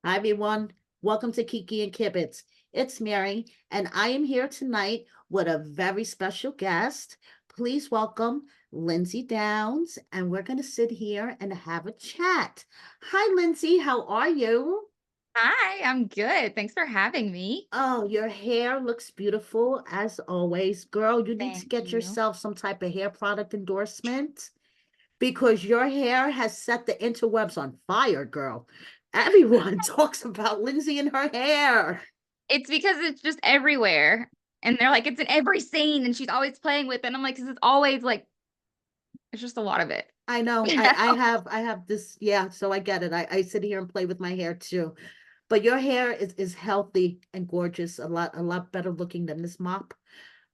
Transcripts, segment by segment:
Hi, everyone. Welcome to Kiki and Kibbitz. It's Mary, and I am here tonight with a very special guest. Please welcome Lindsey Downs, and we're going to sit here and have a chat. Hi, Lindsey. How are you? Hi, I'm good. Thanks for having me. Oh, your hair looks beautiful as always. Girl, you need to Thank get you. yourself some type of hair product endorsement because your hair has set the interwebs on fire, girl. Everyone talks about Lindsey and her hair. It's because it's just everywhere. And they're like, it's in every scene, and she's always playing with it. And I'm like, 'cause it's always like, it's just a lot of it. I know. You I know? I have I have this, yeah, so I get it. I sit here and play with my hair too. But your hair is healthy and gorgeous, a lot better looking than this mop.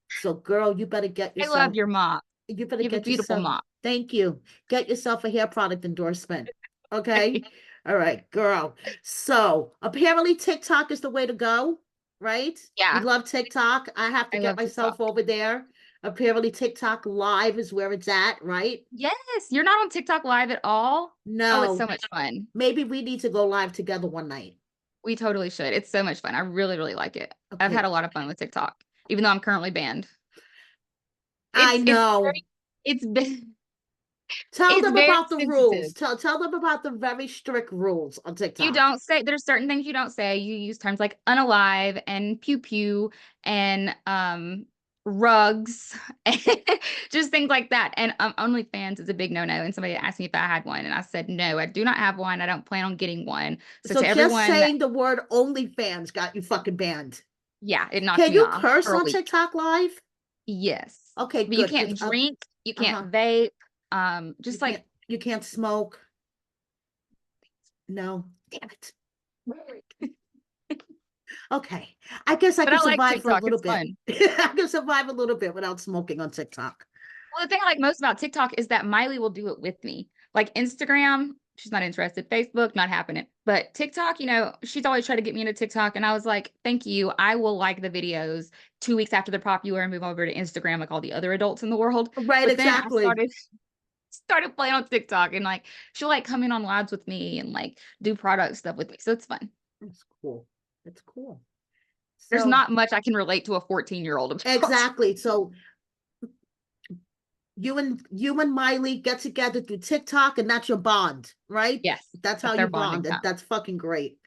So girl, I love your mop. you better You have a get beautiful yourself, mop. thank you. Get yourself a hair product endorsement. Okay? All right, girl. So apparently TikTok is the way to go, right? You Yeah, love TikTok. I have to I get love TikTok. myself over there. Apparently TikTok live is where it's at, right? Yes, you're not on TikTok live at all. Oh, it's so No, much fun. maybe we need to go live together one night. We totally should. It's so much fun. I really, really like it. I've had Okay. a lot of fun with TikTok, even though I'm currently banned. I It's know. very, it's been, Tell it's them very about the rules. sensitive. Tell them about the very strict rules on You TikTok. don't say there's certain things you don't say. You use terms like unalive and pew pew and rugs, just things like that. And OnlyFans is a big no-no. And somebody asked me if I had one, and I said no, I do not have one. I don't plan on getting one. So So to just everyone that, saying the word OnlyFans got you fucking banned. yeah, it knocked Can me you off curse for a on week. TikTok live? Yes, Okay, but you good. Because can't drink, you can't uh-huh. vape. You Just can't like you can't smoke. No. Damn it. Okay. I guess I but I could like survive for a TikTok. little It's bit. fun. I could survive a little bit without smoking on TikTok. Well, the thing I like most about TikTok is that Miley will do it with me. Like Instagram, she's not interested. Facebook, not happening. But TikTok, she's always tried to get me into TikTok. And I was like, thank you. I will like the videos 2 weeks after they're popular and move over to Instagram like all the other adults in the world. Right, But then I exactly. started playing on TikTok, and like she'll like come in on lives with me and like do product stuff with me. So it's fun. That's cool. That's cool. There's So not much I can relate to a 14-year-old about. exactly. So you and Miley get together through TikTok, and that's your bond, right? Yes, That's how that's you their bonding bond, and time. that's fucking great.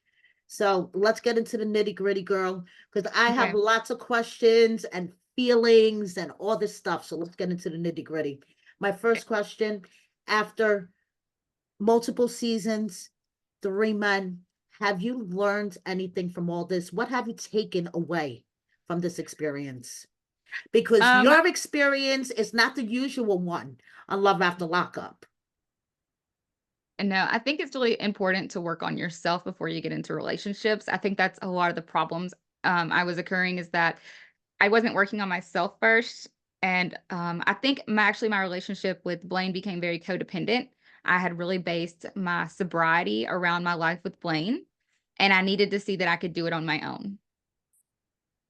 So let's get into the nitty gritty, girl, because I have Okay. lots of questions and feelings and all this stuff. So let's get into the nitty gritty. My first question: after multiple seasons, 3 men, have you learned anything from all this? What have you taken away from this experience? Because Um, your experience is not the usual one on Love After Lockup. And no, I think it's really important to work on yourself before you get into relationships. I think that's a lot of the problems I was occurring is that I wasn't working on myself first. And I think my relationship with Blaine became very codependent. I had really based my sobriety around my life with Blaine, and I needed to see that I could do it on my own.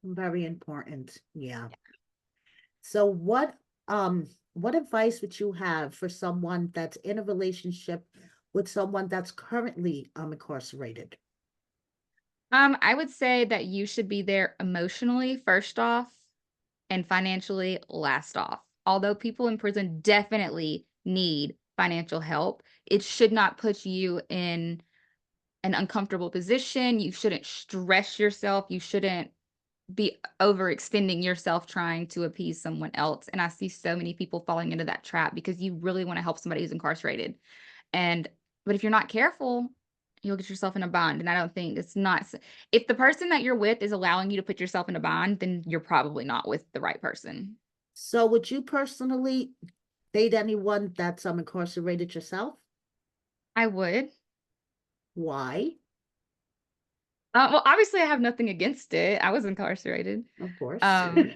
Very important. Yeah. So what advice would you have for someone that's in a relationship with someone that's currently incarcerated? I would say that you should be there emotionally first off and financially last off. Although people in prison definitely need financial help, it should not put you in an uncomfortable position. You shouldn't stress yourself. You shouldn't be overextending yourself trying to appease someone else. And I see so many people falling into that trap because you really want to help somebody who's incarcerated. And but if you're not careful, you'll get yourself in a bind. And I don't think it's not if the person that you're with is allowing you to put yourself in a bind, then you're probably not with the right person. So would you personally date anyone that's incarcerated yourself? I would. Why? Well, obviously, I have nothing against it. I was incarcerated. Of course. Um,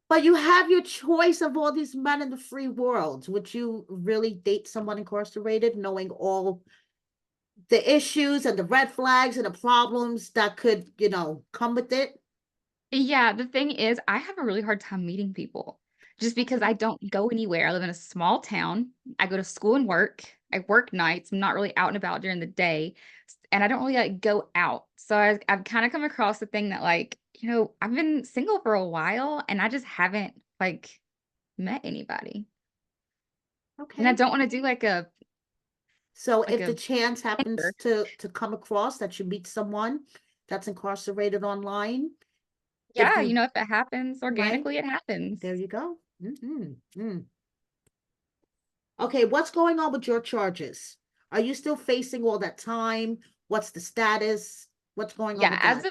But you have your choice of all these men in the free world. Would you really date someone incarcerated, knowing all the issues and the red flags and the problems that could come with it? yeah, the thing is, I have a really hard time meeting people. just because I don't go anywhere. I live in a small town. I go to school and work. I work nights. I'm not really out and about during the day. And I don't really like go out. So I've kind of come across the thing that like, I've been single for a while and I just haven't like met anybody. And I Okay. don't want to do like a So like if the a chance happens Tinder. to come across that you meet someone that's incarcerated online, if Yeah, you if it happens right, organically, it happens. there you go. Okay, what's going on with your charges? Are you still facing all that time? What's the status? What's going on Yeah, with that?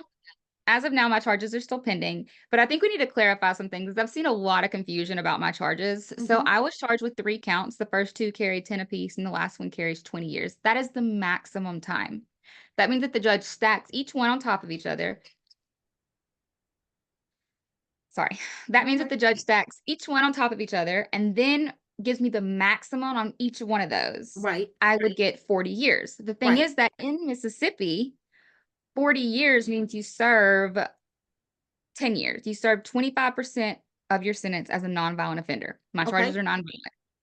as of now, my charges are still pending, but I think we need to clarify some things. I've seen a lot of confusion about my charges. So Hmm. I was charged with 3 counts. The first 2 carry 10 apiece, and the last one carries 20 years. That is the maximum time. That means that the judge stacks each one on top of each other. Sorry. That means that Okay. the judge stacks each one on top of each other and then gives me the maximum on each one of those. Right, I would get 40 years. The thing right. is that in Mississippi, 40 years means you serve 10 years. You serve 25% of your sentence as a nonviolent offender. My charges Okay, are nonviolent.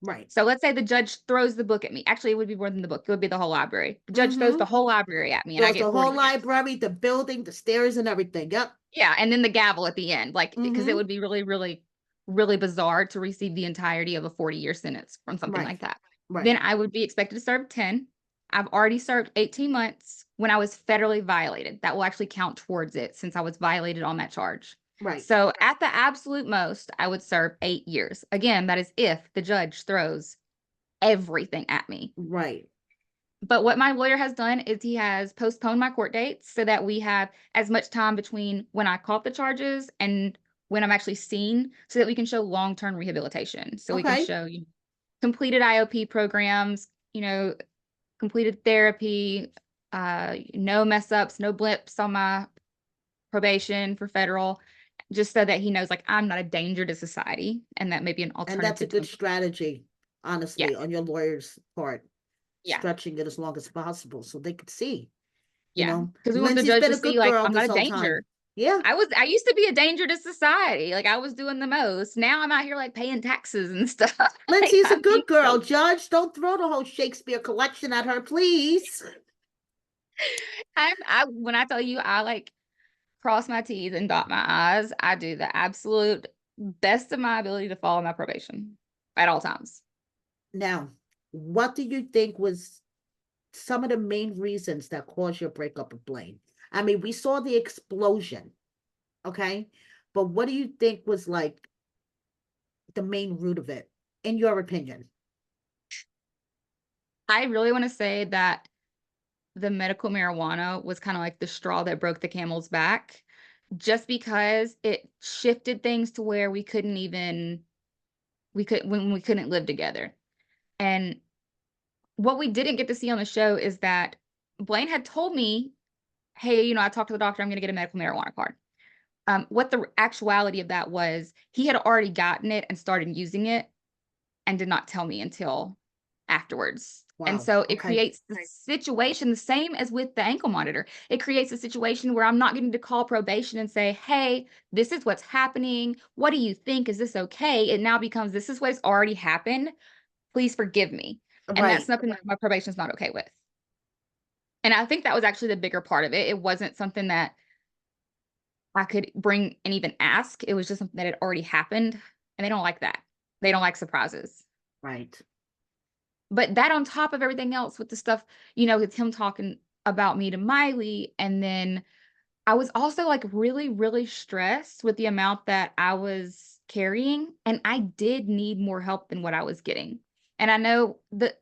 right. So let's say the judge throws the book at me. Actually, it would be more than the book. It would be the whole library. The judge throws Mm-hmm. the whole library at me and I Throws the get 40 whole years. library, the building, the stairs, and everything. Yep. Yeah, and then the gavel at the end, like because it Mm-hmm. would be really, really, really bizarre to receive the entirety of a 40-year sentence from something Right, like that. Then right. I would be expected to serve 10. I've already served 18 months when I was federally violated. That will actually count towards it since I was violated on that charge. Right, So at the absolute most, I would serve 8 years. Again, that is if the judge throws everything at me. right. But what my lawyer has done is he has postponed my court dates so that we have as much time between when I caught the charges and when I'm actually seen so that we can show long-term rehabilitation. So we can Okay. show completed IOP programs, completed therapy, no mess ups, no blips on my probation for federal, just so that he knows like I'm not a danger to society and that may be an And that's a alternative to good him. strategy, Yeah, honestly, on your lawyer's part, yeah, stretching it as long as possible so they could see, yeah. Because we want the Lindsay's judge been to a see good like girl I'm not this a whole time. danger. Yeah. I used to be a danger to society. Like I was doing the most. Now I'm out here like paying taxes and stuff. Like Lindsay's a I'm being good girl. so Judge, don't throw the whole Shakespeare collection at her, please. I when I tell you I like cross my T's and dot my I's, I do the absolute best of my ability to follow my probation at all times. Now, what do you think was some of the main reasons that caused your breakup with Blaine? I mean, we saw the explosion, okay? But what do you think was like the main root of it, in your opinion? I really want to say that the medical marijuana was kind of like the straw that broke the camel's back, just because it shifted things to where we couldn't live together. And what we didn't get to see on the show is that Blaine had told me, hey, I talked to the doctor, I'm going to get a medical marijuana card. What the actuality of that was, he had already gotten it and started using it and did not tell me until afterwards. And Wow. so it Okay. creates the situation, the same as with the ankle monitor. It creates a situation where I'm not getting to call probation and say, hey, this is what's happening. What do you think? Is this okay? It now becomes, this is what's already happened. Please forgive me. And that's Right. something that my probation is not okay with. And I think that was actually the bigger part of it. It wasn't something that I could bring and even ask. It was just something that had already happened. And they don't like that. They don't like surprises. Right. But that on top of everything else with the stuff, with him talking about me to Miley. And then I was also like really, really stressed with the amount that I was carrying. And I did need more help than what I was getting. And I know that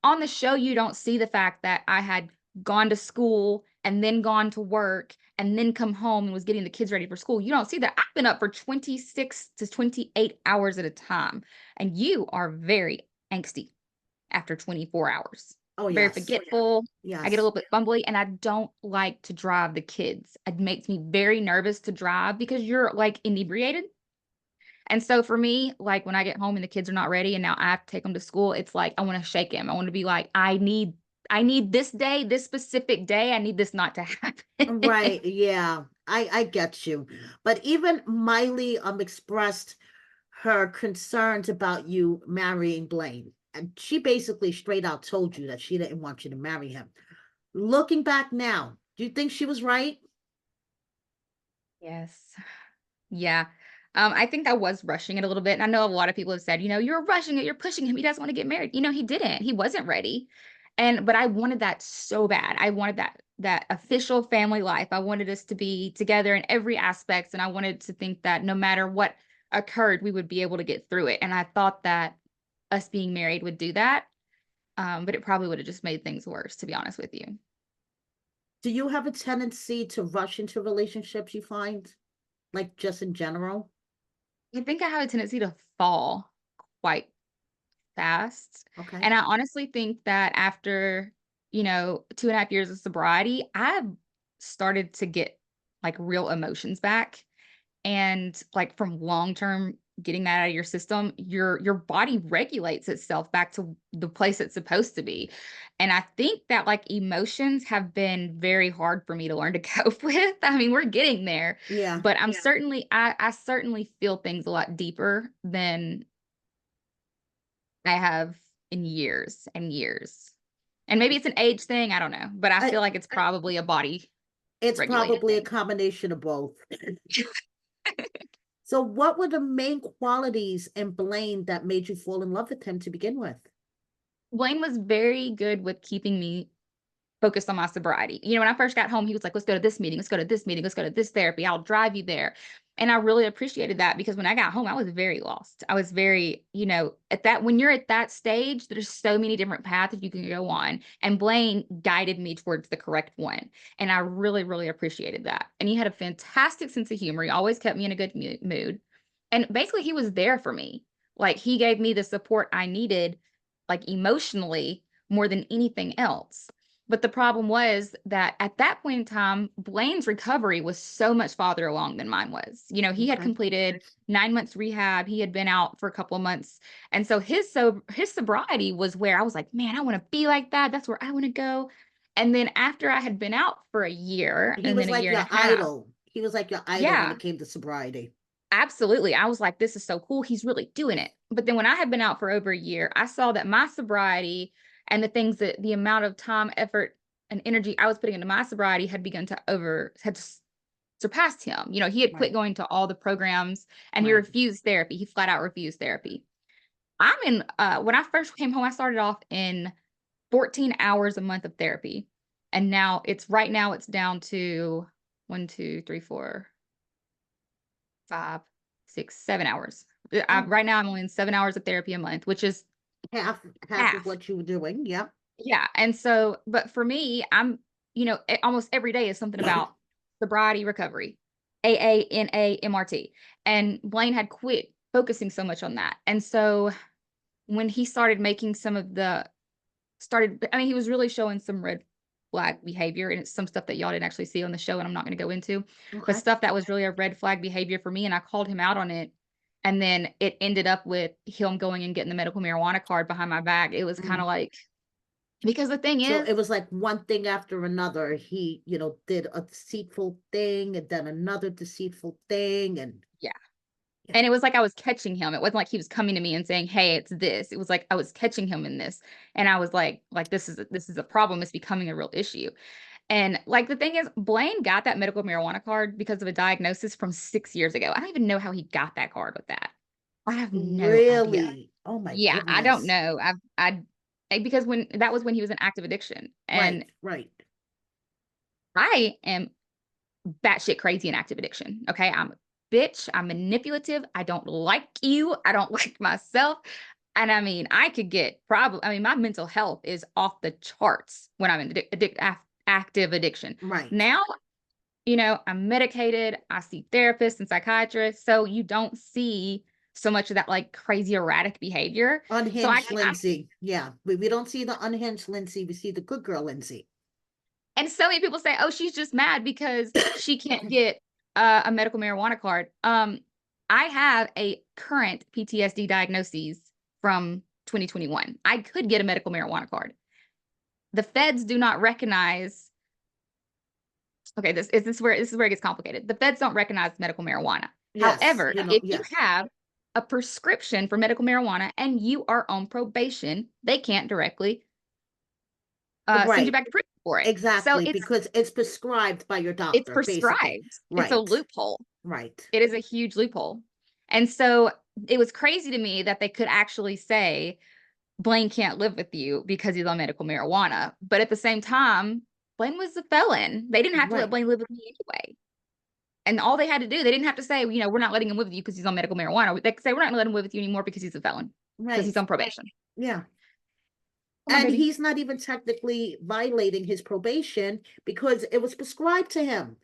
on the show, you don't see the fact that I had gone to school and then gone to work and then come home and was getting the kids ready for school. You don't see that. I've been up for 26 to 28 hours at a time. And you are very angsty after 24 hours. Oh, Very yes. forgetful. I get a Yes. little bit fumbly and I don't like to drive the kids. It makes me very nervous to drive because you're like inebriated. And so for me, like when I get home and the kids are not ready and now I have to take them to school, it's like I want to shake him. I want to be like, I need this day, this specific day. I need this not to happen. Right. Yeah. I get you. But even Miley expressed her concerns about you marrying Blaine. And she basically straight out told you that she didn't want you to marry him. Looking back now, do you think she was right? Yes. Yeah. I think I was rushing it a little bit. And I know a lot of people have said, you're rushing it, you're pushing him. He doesn't want to get married. He didn't. He wasn't ready. But I wanted that so bad. I wanted that official family life. I wanted us to be together in every aspect. And I wanted to think that no matter what occurred, we would be able to get through it. And I thought that us being married would do that. But it probably would have just made things worse, to be honest with you. Do you have a tendency to rush into relationships, you find? Like just in general? I think I have a tendency to fall quite fast. Okay. And I honestly think that after, 2.5 years of sobriety, I've started to get like real emotions back. And like from long term getting that out of your system, your body regulates itself back to the place it's supposed to be. And I think that like emotions have been very hard for me to learn to cope with. I mean, we're getting there, Yeah. but I'm certainly I certainly feel things a lot deeper than I have in years and years. And maybe it's an age thing, I don't know, but I I, feel like it's probably a body it's regulated probably a thing. combination of both. So what were the main qualities in Blaine that made you fall in love with him to begin with? Blaine was very good with keeping me focused on my sobriety. When I first got home, he was like, let's go to this meeting, let's go to this meeting, let's go to this therapy, I'll drive you there. And I really appreciated that because when I got home, I was very lost. I was very, when you're at that stage, there's so many different paths you can go on. And Blaine guided me towards the correct one. And I really, really appreciated that. And he had a fantastic sense of humor. He always kept me in a good mood. And basically, he was there for me. Like, he gave me the support I needed, like emotionally, more than anything else. But the problem was that at that point in time, Blaine's recovery was so much farther along than mine was. He had Okay. completed 9 months rehab. He had been out for a couple of months. And so his sobriety was where I was like, man, I want to be like that. That's where I want to go. And then after I had been out for a year He and was then a like year and your a half, idol. He was like your idol when yeah, it came to sobriety. absolutely. I was like, this is so cool. He's really doing it. But then when I had been out for over a year, I saw that my sobriety and the amount of time, effort, and energy I was putting into my sobriety had surpassed him. He had quit Right. going to all the programs and he Right. refused therapy. He flat out refused therapy. When I first came home, I started off in 14 hours a month of therapy. And right now it's down to 1, 2, 3, 4, 5, 6, 7 hours. Oh, Right now I'm only in 7 hours of therapy a month, which is half of half. what you were doing. Yep. Yeah. And so, but for me, almost every day is something about sobriety recovery, AA, NA, MRT. And Blaine had quit focusing so much on that. And so when he started making he was really showing some red flag behavior, and it's some stuff that y'all didn't actually see on the show, and I'm not going to go into, but Okay. stuff that was really a red flag behavior for me. And I called him out on it. And then it ended up with him going and getting the medical marijuana card behind my back. It was kind Mm. of like, because the thing So is, it was like one thing after another. He, did a deceitful thing and then another deceitful thing. And yeah. yeah. And it was like I was catching him. It wasn't like he was coming to me and saying, "Hey, it's this." It was like I was catching him in this. And I was like this is a problem. It's becoming a real issue. And like the thing is, Blaine got that medical marijuana card because of a diagnosis from 6 years ago. I don't even know how he got that card with that. I have no idea. Really? Oh my Yeah, I don't goodness. know. Because when that was when he was in active addiction. Right, And right. I am batshit crazy in active addiction. Okay. I'm a bitch. I'm manipulative. I don't like you. I don't like myself. And I mean, my mental health is off the charts when I'm in active addiction. Right. Now, I'm medicated. I see therapists and psychiatrists. So you don't see so much of that like crazy erratic behavior. So Unhinged Lindsey. Yeah. We don't see the unhinged Lindsey. We see the good girl Lindsey. and so many people say, "Oh, she's just mad because she can't get a medical marijuana card." I have a current PTSD diagnosis from 2021. I could get a medical marijuana card. The feds do not recognize. Okay, this is where it gets complicated. The feds don't recognize medical marijuana. Yes, However, if you yes. have a prescription for medical marijuana and you are on probation, they can't directly send you Right. back to prison for it. So Exactly. Because it's prescribed by your it's doctor, basically. prescribed. It's a Right. loophole. Right. It is a huge loophole. And so it was crazy to me that they could actually say Blaine can't live with you because he's on medical marijuana. But at the same time, Blaine was a felon. They didn't have to let Right. Blaine live with me anyway. And all they had to do, they didn't have to say, we're not letting him live with you because he's on medical marijuana. They could say, we're not going to let him live with you anymore because he's a felon, because he's Right. on probation. Yeah. Come on, And baby. he's not even technically violating his probation because it was prescribed to him.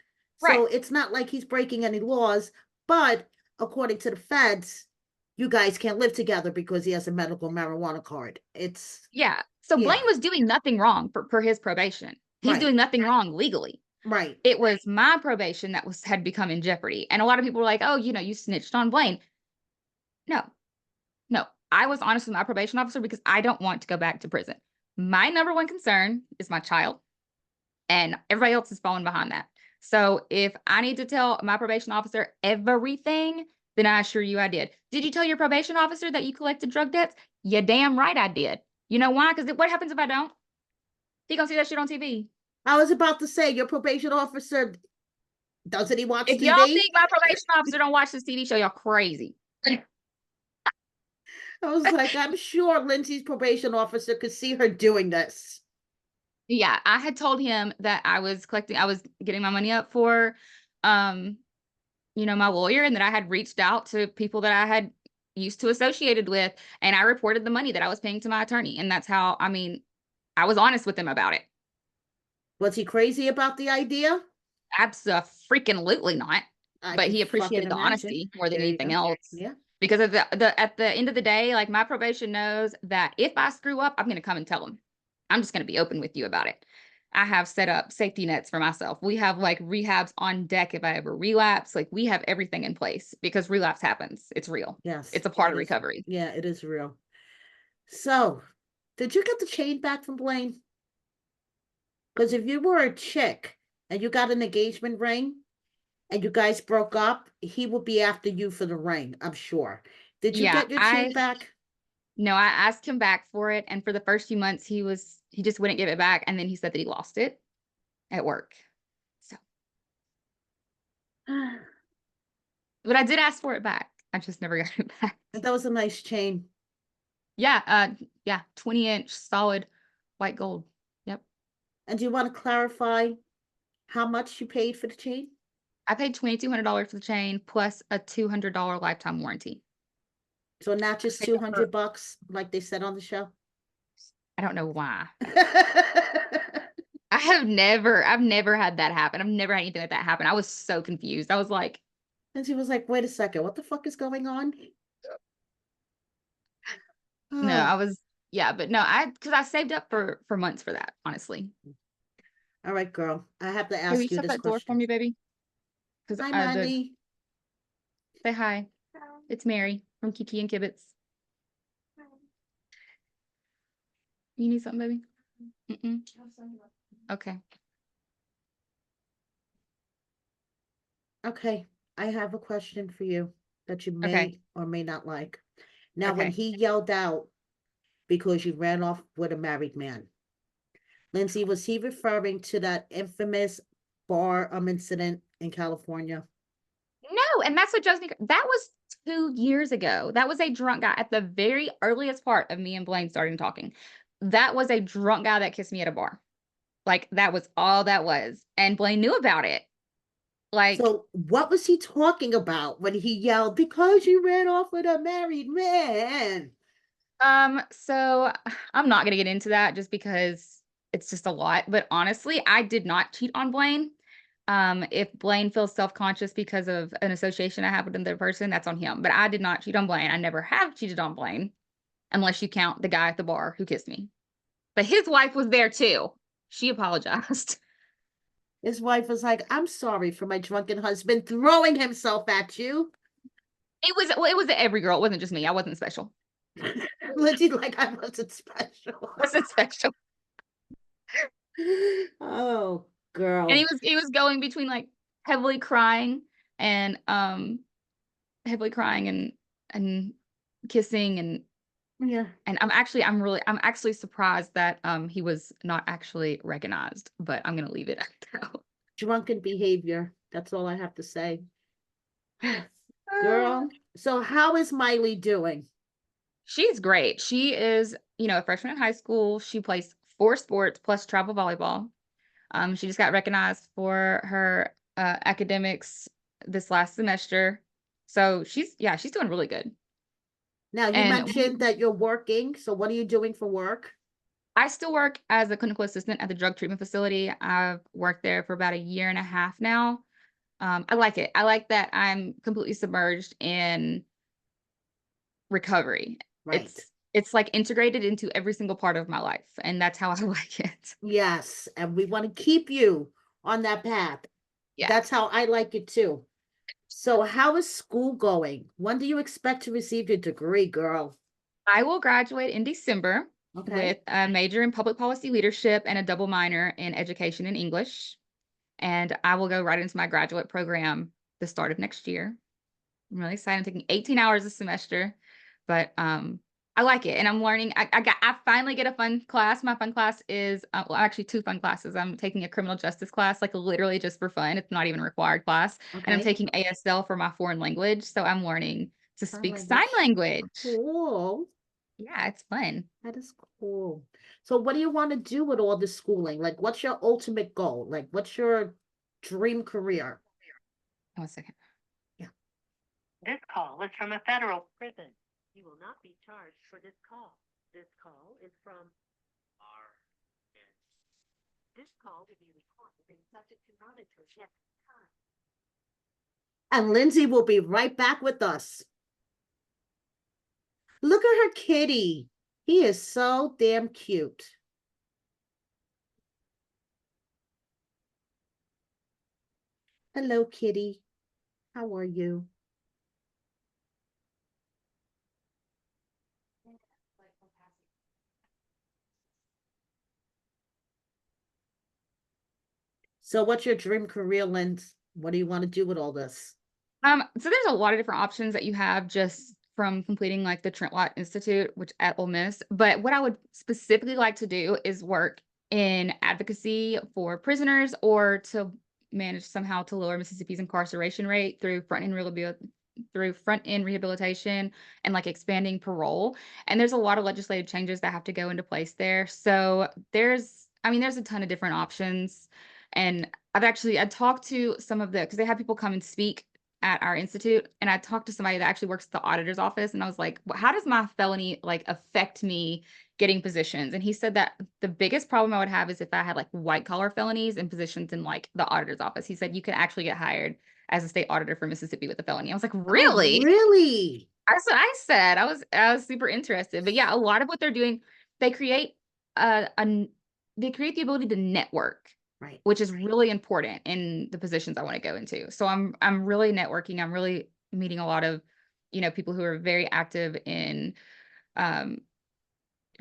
Right. So it's not like he's breaking any laws, but according to the feds, you guys can't live together because he has a medical marijuana card. It's, Yeah. So Blaine yeah, was doing nothing wrong for his probation. He's right, doing nothing wrong legally. right, It was my probation that had become in jeopardy. And a lot of people were like, oh, you snitched on Blaine. No, no. I was honest with my probation officer because I don't want to go back to prison. My number one concern is my child, and everybody else is falling behind that. So if I need to tell my probation officer everything, then I assure you I did. Did you tell your probation officer that you collected drug debts? You damn right I did. You know why? Because what happens if I don't? He gonna see that shit on TV. I was about to say, your probation officer, doesn't he watch If y'all TV? think my probation officer don't watch this TV show, y'all crazy. I was like, I'm sure Lindsay's probation officer could see her doing this. Yeah, I had told him that I was getting my money up for, um, my lawyer, and that I had reached out to people that I had used to associated with, and I reported the money that I was paying to my attorney. And that's how, I was honest with him about it. Was he crazy about the idea? Absolutely not. I But could he fucking appreciated the imagine. honesty more than There you anything go. else. Yeah. Because at the end of the day, like, my probation knows that if I screw up, I'm going to come and tell them. I'm just going to be open with you about it. I have set up safety nets for myself. We have like rehabs on deck if I ever relapse. Like, we have everything in place because relapse happens. It's real. Yes. It's a part It of is. recovery. Yeah, it is real. So, did you get the chain back from Blaine? Because if you were a chick and you got an engagement ring and you guys broke up, he would be after you for the ring, I'm sure. Did you Yeah, get your chain back? no, I asked him back for it, and for the first few months he just wouldn't give it back, and then he said that he lost it at work. So, but I did ask for it back. I just never got it back. That was a nice chain. Yeah, 20-inch solid white gold. Yep. And do you want to clarify how much you paid for the chain? I paid $2,200 for the chain plus a $200 lifetime warranty. So not just I paid for- $200 like they said on the show? I don't know why. I've never had that happen. I've never had anything like that happen. I was so confused. I was like, And she was like, wait a second, what the fuck is going on? no, Oh, yeah, but no, because I saved up for months for that, honestly. all right, girl. I have to Hey, will you ask you shut this that door for question. me, baby? Because Hi, Miley. say hi. It's Mary from Kiki and Kibbitz. You need something, baby? Mm-mm. Okay. Okay, I have a question for you that you Okay. may or may not like. Now, when Okay. he yelled out because you ran off with a married man, Lindsay, was he referring to that infamous bar incident in California? No, and that's what that was 2 years ago. That was a drunk guy at the very earliest part of me and Blaine starting talking. That was a drunk guy that kissed me at a bar. Like, that was all that was. And Blaine knew about it. Like, So, what was he talking about when he yelled, because you ran off with a married man? so I'm not gonna get into that just because it's just a lot. But honestly, I did not cheat on Blaine. If Blaine feels self-conscious because of an association I have with another person, that's on him. But I did not cheat on Blaine. I never have cheated on Blaine, unless you count the guy at the bar who kissed me. But his wife was there too. She apologized. His wife was like, I'm sorry for my drunken husband throwing himself at you. It was every girl. It wasn't just me. I wasn't special. Lindsay, like, I wasn't special. I wasn't special. Oh, girl. And he was going between like heavily crying and and kissing Yeah. and I'm actually surprised that he was not actually recognized, but I'm gonna leave it at that. Drunken behavior. That's all I have to say. Ah. Girl, so how is Miley doing? She's great. She is, a freshman in high school. She plays 4 sports plus travel volleyball. She just got recognized for her academics this last semester. So she's doing really good. Now, you And mentioned that you're working. So what are you doing for work? I still work as a clinical assistant at the drug treatment facility. I've worked there for about a year and a half now. I like it. I like that I'm completely submerged in recovery. Right. It's like integrated into every single part of my life, and that's how I like it. Yes. And we want to keep you on that path. Yeah. That's how I like it too. So how is school going? When do you expect to receive your degree, girl? I will graduate in December Okay. with a major in public policy leadership and a double minor in education and English. And I will go right into my graduate program the start of next year. I'm really excited. I'm taking 18 hours a semester, but I like it, and I'm learning. I finally get a fun class. My fun class is well, actually 2 fun classes. I'm taking a criminal justice class, like literally just for fun. It's not even a required class, and I'm Okay. taking ASL for my foreign language. So I'm learning to Sign speak sign language. language. Cool. Yeah, it's fun. That is cool. So what do you want to do with all this schooling? Like, what's your ultimate goal? Like, what's your dream career? 1 second. Yeah. This call is from a federal prison. You will not be charged for this call. This call is from This call will be recorded and subject to monitoring at the time. And Lindsay will be right back with us. Look at her kitty. He is so damn cute. Hello, kitty. How are you? So what's your dream career, Linz? What do you want to do with all this? So there's a lot of different options that you have just from completing like the Trent Lott Institute, which at Ole Miss. But what I would specifically like to do is work in advocacy for prisoners or to manage somehow to lower Mississippi's incarceration rate through front end rehabilitation and like expanding parole. And there's a lot of legislative changes that have to go into place there. So there's a ton of different options. And I talked to some of the because they have people come and speak at our institute, and I talked to somebody that actually works at the auditor's office, and I was like, "How does my felony like affect me getting positions?" And he said that the biggest problem I would have is if I had like white collar felonies and positions in like the auditor's office. He said you could actually get hired as a state auditor for Mississippi with a felony. I was like, Oh, "Really?" really? That's what I said. I was super interested. But yeah, a lot of what they're doing, they create they create the ability to network, Right. which is really important in the positions I want to go into. So I'm really networking. I'm really meeting a lot of, people who are very active in um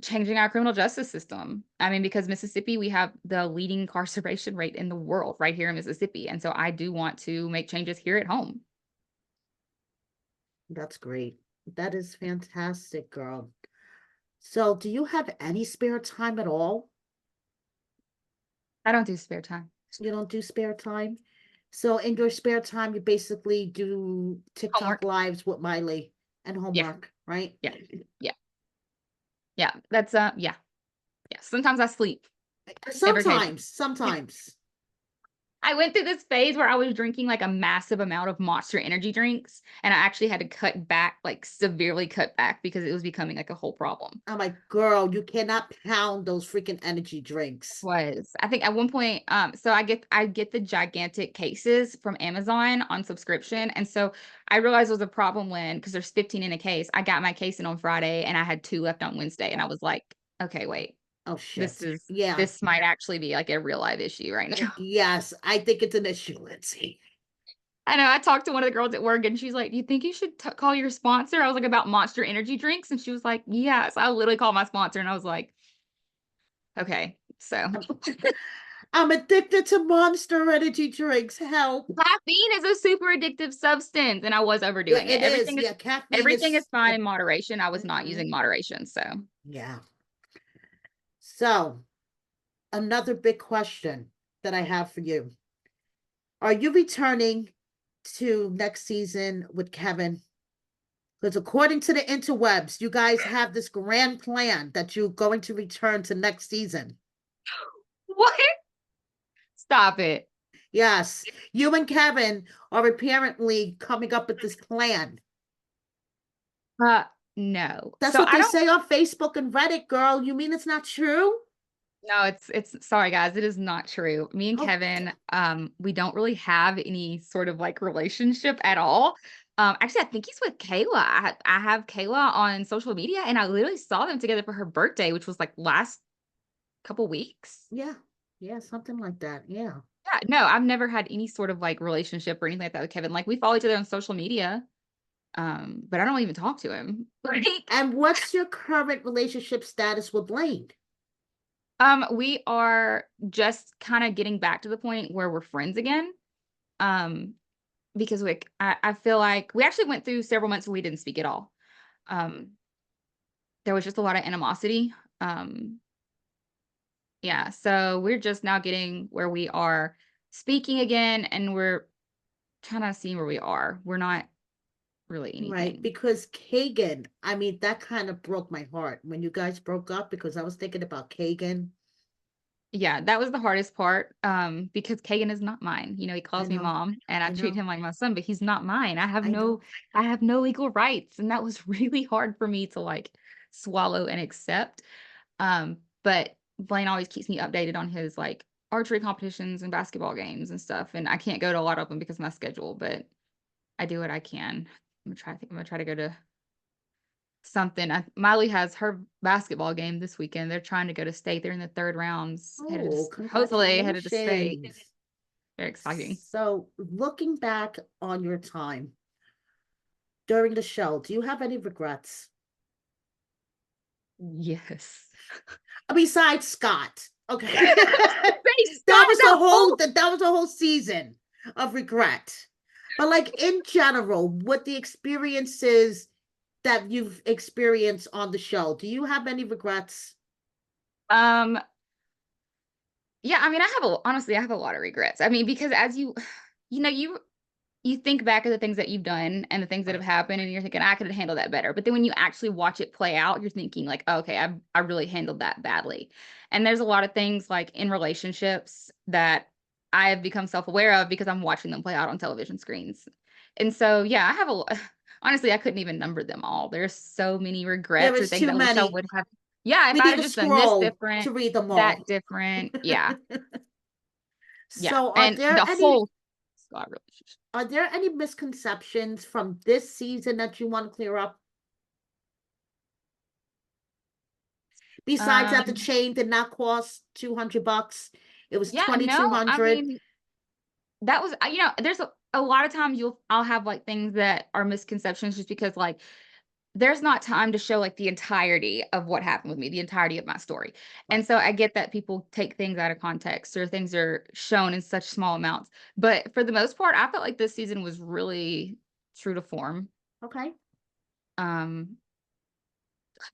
changing our criminal justice system. I mean, because Mississippi, we have the leading incarceration rate in the world right here in Mississippi. And so I do want to make changes here at home. That's great. That is fantastic, girl. So do you have any spare time at all? I don't do spare time. You don't do spare time? So in your spare time, you basically do TikTok Homework. lives with Miley and Yeah. homework, right? Yeah. Yeah. Yeah. That's yeah. Yeah. Sometimes I sleep. Every occasion. Sometimes. I went through this phase where I was drinking like a massive amount of Monster energy drinks, and I actually had to cut back, like severely cut back because it was becoming like a whole problem. I'm like, girl, you cannot pound those freaking energy drinks. I think at one point, so I get the gigantic cases from Amazon on subscription. And so I realized it was a problem because there's 15 in a case. I got my case in on Friday and I had 2 left on Wednesday. And I was like, okay, wait, Oh this shit. is Yeah. this might actually be like a real live issue right now. Yes, I think it's an issue, Lindsay. I know. I talked to one of the girls at work and she's like, "Do you think you should call your sponsor?" I was like, "About Monster energy drinks." And she was like, "Yes." I literally called my sponsor and I was like, okay, so I'm addicted to Monster energy drinks. Help. Caffeine is a super addictive substance, and I was Yeah, overdoing it. it is. Yeah, caffeine Everything is fine it- in moderation. I was not Mhm. using moderation, so Yeah. So, another big question that I have for you. Are you returning to next season with Kevin? Because according to the interwebs, you guys have this grand plan that you're going to return to next season. what? Stop it. Yes, you and Kevin are apparently coming up with this plan. Uh, no. That's So what I they don't. say on Facebook and Reddit, girl. You mean it's not true? No, it's sorry guys, it is not true. Me and Oh, Kevin, we don't really have any sort of like relationship at all. Actually, I think he's with Kayla. I have Kayla on social media, and I literally saw them together for her birthday, which was like last couple weeks. yeah. Yeah, something like that. Yeah. Yeah, no, I've never had any sort of like relationship or anything like that with Kevin. Like we follow each other on social media, but I don't even talk to him. Like, And what's your current relationship status with Blaine? we are just kind of getting back to the point where we're friends again. Um, because like I feel like we actually went through several months where we didn't speak at all. Um, there was just a lot of animosity. Um, yeah, so we're just now getting where we are speaking again, and we're kind of seeing where we are. We're not really Right, anything. because Kagan, I mean, that kind of broke my heart when you guys broke up because I was thinking about Kagan. Yeah, that was the hardest part. Because Kagan is not mine. You know, he I calls me know, mom, and I I treat know, him like my son, but he's not mine. I know. I have no legal rights, and that was really hard for me to like swallow and accept. But Blaine always keeps me updated on his like archery competitions and basketball games and stuff. And I can't go to a lot of them because of my schedule, but I do what I can. I'm gonna try to go to something. Miley has her basketball game this weekend. They're trying to go to state. They're in the third rounds, Oh, hopefully headed to state. congratulations. Very exciting. So, looking back on your time during the show, do you have any regrets? Yes. Besides Scott. Okay. They That started was that whole that was a whole season of regret. But like in general, what the experiences that you've experienced on the show, do you have any regrets? um yeah, I mean, honestly, I have a lot of regrets. I mean, because as you know, you think back at the things that you've done and the things that have Right. happened, and you're thinking, I could have handled that better. But then when you actually watch it play out, you're thinking like, oh, okay, I really handled that badly. And there's a lot of things like in relationships that I have become self-aware of because I'm watching them play out on television screens. And so, yeah, I have honestly, I couldn't even number them all. There's so many There regrets or is things too I wish I many. would have. Yeah, if We I need had to just done this scroll different, to read them that all. different. Yeah. Yeah. So And the whole Scott relationship. are there any misconceptions from this season that you want to clear up? Besides that the Um, chain did not cost $200. It was yeah, no, I 2,200. mean, that was, there's a lot of times I'll have like things that are misconceptions just because like there's not time to show like the entirety of what happened with me, the entirety of my story. And Right. so I get that people take things out of context or things are shown in such small amounts. But for the most part, I felt like this season was really true to form. Okay. Um,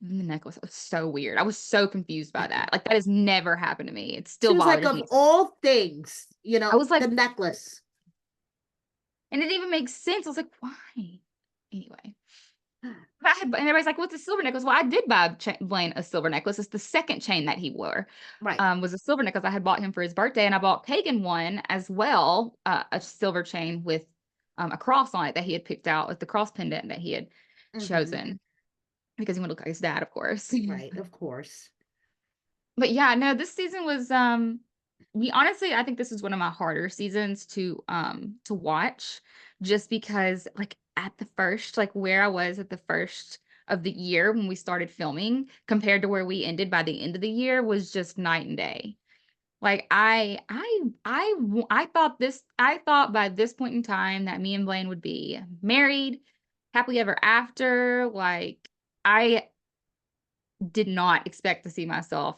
the necklace was so weird. I was so confused by that. Like that has never happened to me. It She still was like, bothers of me. all things, I was like, the necklace. and it didn't even make sense. I was like, why? Anyway. And everybody's like, "What's a silver necklace?" Well, I did buy Blaine a silver necklace. It's the second chain that he wore. Right. Was a silver necklace I had bought him for his birthday, and I bought Kagan one as well, a silver chain with a cross on it that he had picked out with the cross pendant that he had Mm-hmm. chosen because he wanted to look like his dad, of course. Right, of course. But yeah, no, this season was I think this is one of my harder seasons to watch just because like at the first, like where I was at the first of the year when we started filming compared to where we ended by the end of the year was just night and day. Like I thought by this point in time that me and Blaine would be married, happily ever after. Like I did not expect to see myself,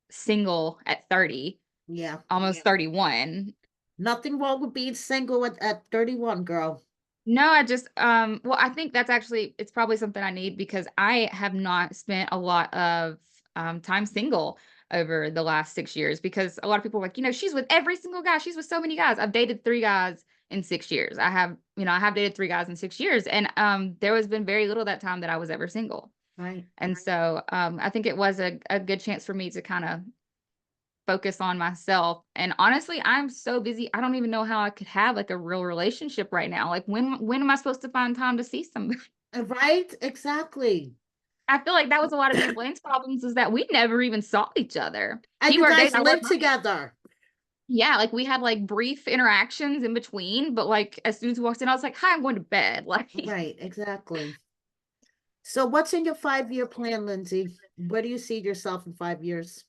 single at 30, Yeah. almost 31. Nothing wrong with being single at 31, girl. No, I just, well, I think that's actually, it's probably something I need because I have not spent a lot of time single over the last 6 years because a lot of people are like, she's with every single guy. She's with so many guys. I've dated 3 guys in 6 years. I have dated 3 guys in 6 years. And there has been very little that time that I was ever single. Right. And so I think it was a good chance for me to kind of focus on myself. And honestly, I'm so busy. I don't even know how I could have like a real relationship right now. Like when am I supposed to find time to see somebody? Right? Exactly. I feel like that was a lot of me and Blaine's problems is that we never even saw each other. And He you worked guys days, I live worked nights. together. Yeah, like we had like brief interactions in between, but like as soon as he walked in, I was like, "Hi, I'm going to bed." Like, Right, exactly. So what's in your 5-year plan, Lindsey? Where do you see yourself in 5 years?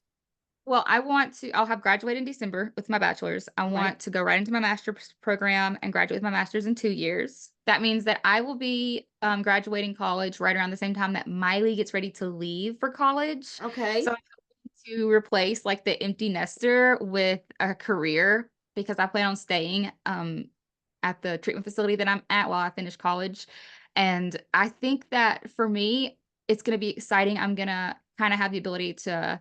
well, I'll have graduated in December with my bachelor's. I Right. want to go right into my master's program and graduate with my master's in 2 years. That means that I will be graduating college right around the same time that Miley gets ready to leave for college. Okay. So I'm hoping to replace like the empty nester with a career because I plan on staying at the treatment facility that I'm at while I finish college. And I think that for me, it's going to be exciting. I'm going to kind of have the ability to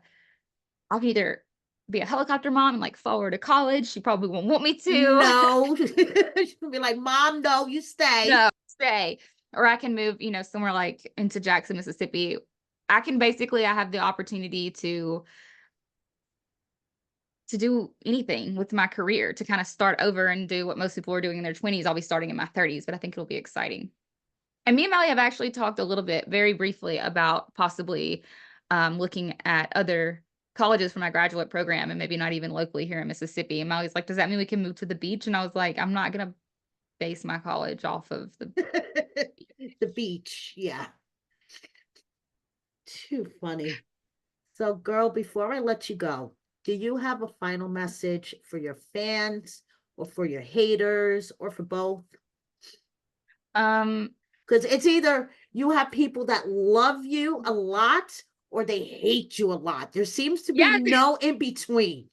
I can either be a helicopter mom and like follow her to college. She probably won't want me to. No. She'll be like, Mom, no, you stay. No, stay. Or I can move, somewhere like into Jackson, Mississippi. I have the opportunity to do anything with my career, to kind of start over and do what most people are doing in their 20s. I'll be starting in my 30s, but I think it'll be exciting. And me and Miley have actually talked a little bit, very briefly, about possibly looking at other colleges for my graduate program and maybe not even locally here in Mississippi. And Miley's like, does that mean we can move to the beach? And I was like, I'm not going to base my college off of the The beach. Yeah. Too funny. So, girl, before I let you go, do you have a final message for your fans or for your haters or for both? Because it's either you have people that love you a lot or they hate you a lot. There seems to be yeah, no in between.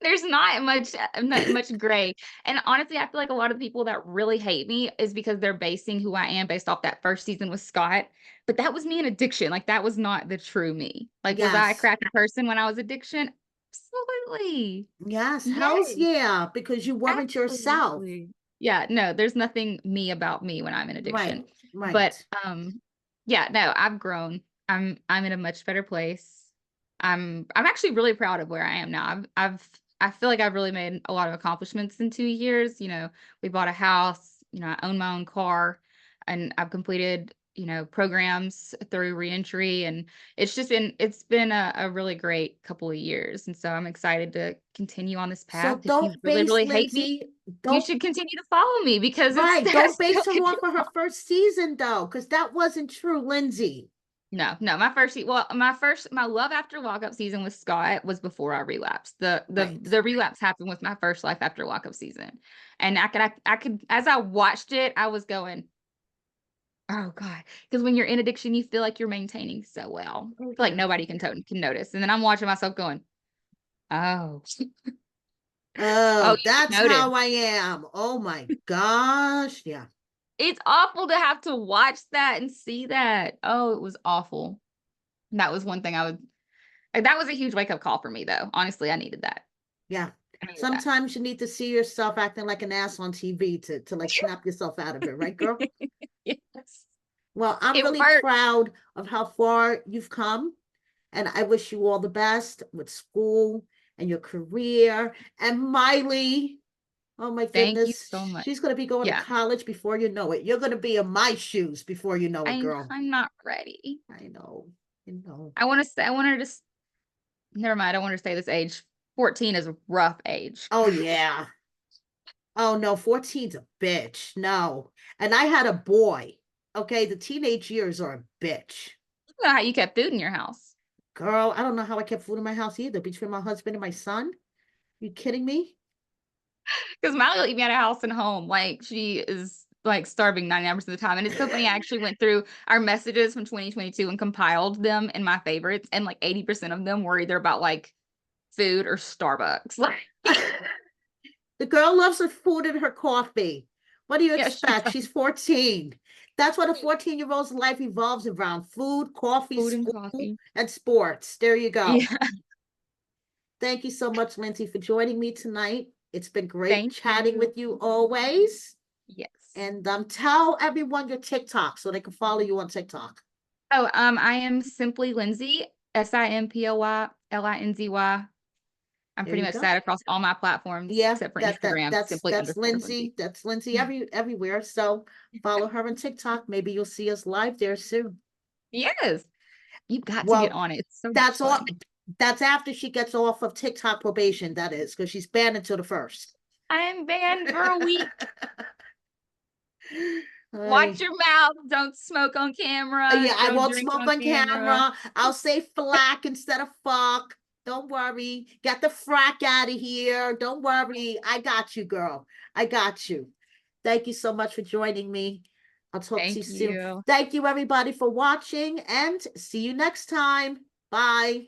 there's not much gray. And honestly, I feel like a lot of the people that really hate me is because they're basing who I am based off that first season with Scott. But that was me in addiction. Like that was not the true me. Like, was I a Yes. crappy person when I was addiction? Absolutely. Yes. Hell's Yes. yeah, because you weren't yourself. Absolutely. Yeah, no, there's nothing me about me when I'm in addiction. Right. But yeah, no, I've grown. I'm in a much better place. I'm actually really proud of where I am now. I feel like I've really made a lot of accomplishments in 2 years. We bought a house, I own my own car, and I've completed, programs through reentry, and it's been a really great couple of years. And so I'm excited to continue on this So path. If you don't really, base really hate me, Lindsey, you don't should continue to follow me because it's right, there's don't base still her gonna off of her first season though, because that wasn't true, Lindsey. No, my Love After Lockup season with Scott was before I relapsed. The Right. the relapse happened with my first Life After Lockup season. And I could as I watched it, I was going, oh God. Because when you're in addiction, you feel like you're maintaining so well. I feel like Yeah. nobody can notice. And then I'm watching myself going, oh. Oh, You that's noticed. how I am. Oh my gosh. Yeah. It's awful to have to watch that and see that. Oh, it was awful. That was one thing that was a huge wake up call for me though. Honestly, I needed that. Yeah. I needed that. Sometimes you need to see yourself acting like an ass on TV to like snap yourself out of it, right, girl? Yes. Well, I'm It really hurt. proud of how far you've come. And I wish you all the best with school and your career. And Miley, oh my Thank you goodness, so much. she's going to be going to Yeah. college before you know it. You're going to be in my shoes before you know it, girl. I'm not ready. I know. I want her to never mind. I want her to say this age. 14 is a rough age. Oh, yeah. Oh, no, 14's a bitch. No. And I had a boy. Okay, the teenage years are a bitch. I don't know how you kept food in your house. Girl, I don't know how I kept food in my house either, between my husband and my son. You kidding me? Because Miley will eat me out of house and home. Like she is like starving 99% of the time. And it's so funny. I actually went through our messages from 2022 and compiled them in my favorites. And like 80% of them were either about like food or Starbucks. Like, The girl loves her food and her coffee. What do you yeah, she expect? does. She's 14. That's what a 14-year-old's life evolves around: food, coffee, Food and school, coffee. and sports. There you go. Yeah. Thank you so much, Lindsey, for joining me tonight. It's been great Thank chatting you. with you always. Yes. And tell everyone your TikTok so they can follow you on TikTok. Oh, I am simply Lindsey, SIMPLYLINZY. I'm There pretty you much go. that across all my platforms Yeah, except for Instagram, that's simply underscore Lindsey. That's Lindsey everywhere. So follow her on TikTok. Maybe you'll see us live there soon. Yes. You've got to get Well, on it. It's so much that's all. fun. That's after she gets off of TikTok probation. That is, because she's banned until the 1st. I am banned for a week. Ay. Watch your mouth. Don't smoke on camera. Yeah, I Don't won't drink smoke on camera. I'll say flack instead of fuck. Don't worry. Get the frack out of here. Don't worry. I got you, girl. I got you. Thank you so much for joining me. I'll talk to you Thank soon. you. Thank you, everybody, for watching, and see you next time. Bye.